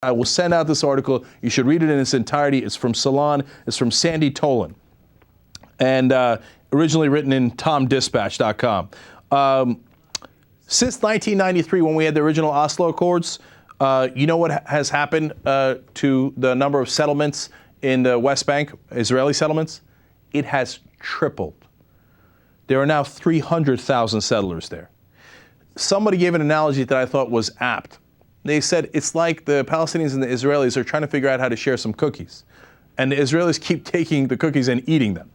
I will send out this article. You should read it in its entirety. It's from Salon. It's from Sandy Tolan, and originally written in TomDispatch.com. Since 1993, when we had the original Oslo Accords, you know what has happened to the number of settlements in the West Bank, Israeli settlements? It has tripled. There are now 300,000 settlers there. Somebody gave an analogy that I thought was apt. They said it's like the Palestinians and the Israelis are trying to figure out how to share some cookies. And the Israelis keep taking the cookies and eating them.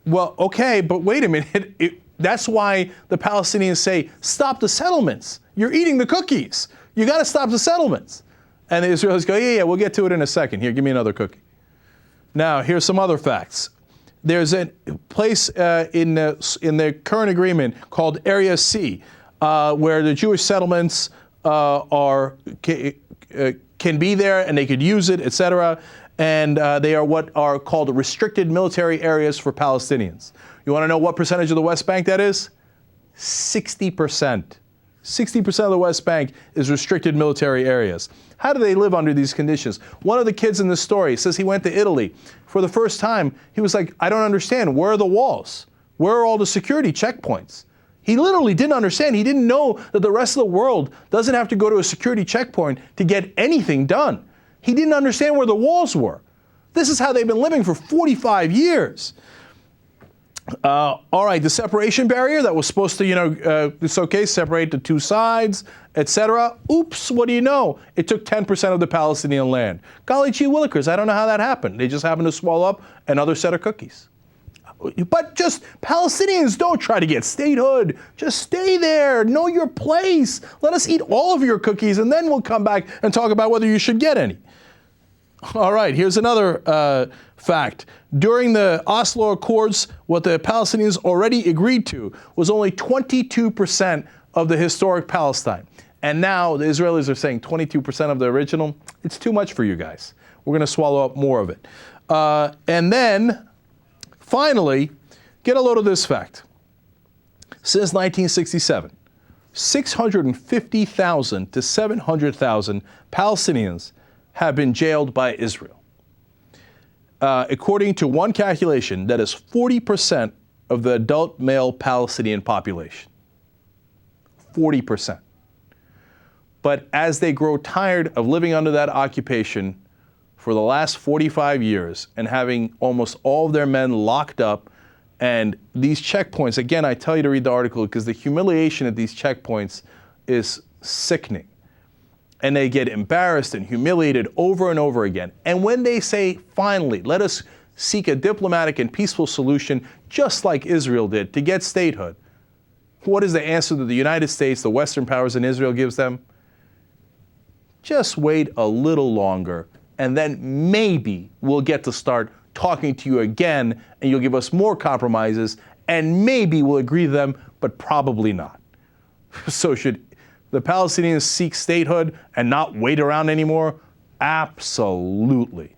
Well, okay, but wait a minute. That's why the Palestinians say, stop the settlements. You're eating the cookies. You got to stop the settlements. And the Israelis go, yeah, we'll get to it in a second. Here, give me another cookie. Now, here's some other facts. There's a place in the current agreement called Area C, where the Jewish settlements can be there and they could use it, etc. And they are what are called restricted military areas for Palestinians. You want to know what percentage of the West Bank that is? 60%. 60% of the West Bank is restricted military areas. How do they live under these conditions? One of the kids in the story says he went to Italy. For the first time, he was like, I don't understand. Where are the walls? Where are all the security checkpoints? He literally didn't understand. He didn't know that the rest of the world doesn't have to go to a security checkpoint to get anything done. He didn't understand where the walls were. This is how they've been living for 45 years. All right, the separation barrier that was supposed to, it's okay, separate the two sides, etc. Oops, what do you know? It took 10% of the Palestinian land. Golly gee willikers, I don't know how that happened. They just happened to swallow up another set of cookies. But just Palestinians, don't try to get statehood. Just stay there. Know your place. Let us eat all of your cookies, and then we'll come back and talk about whether you should get any. All right, here's another fact. During the Oslo Accords, what the Palestinians already agreed to was only 22% of the historic Palestine. And now the Israelis are saying 22% of the original. It's too much for you guys. We're going to swallow up more of it. And then, finally, get a load of this fact. Since 1967, 650,000 to 700,000 Palestinians have been jailed by Israel. According to one calculation, that is 40% of the adult male Palestinian population. 40%. But as they grow tired of living under that occupation for the last 45 years and having almost all of their men locked up, and these checkpoints, again, I tell you to read the article because the humiliation at these checkpoints is sickening. And they get embarrassed and humiliated over and over again. And when they say, finally, let us seek a diplomatic and peaceful solution, just like Israel did, to get statehood, what is the answer that the United States, the Western powers, and Israel gives them? Just wait a little longer, and then maybe we'll get to start talking to you again, and you'll give us more compromises, and maybe we'll agree to them, but probably not. So should the Palestinians seek statehood and not wait around anymore? Absolutely.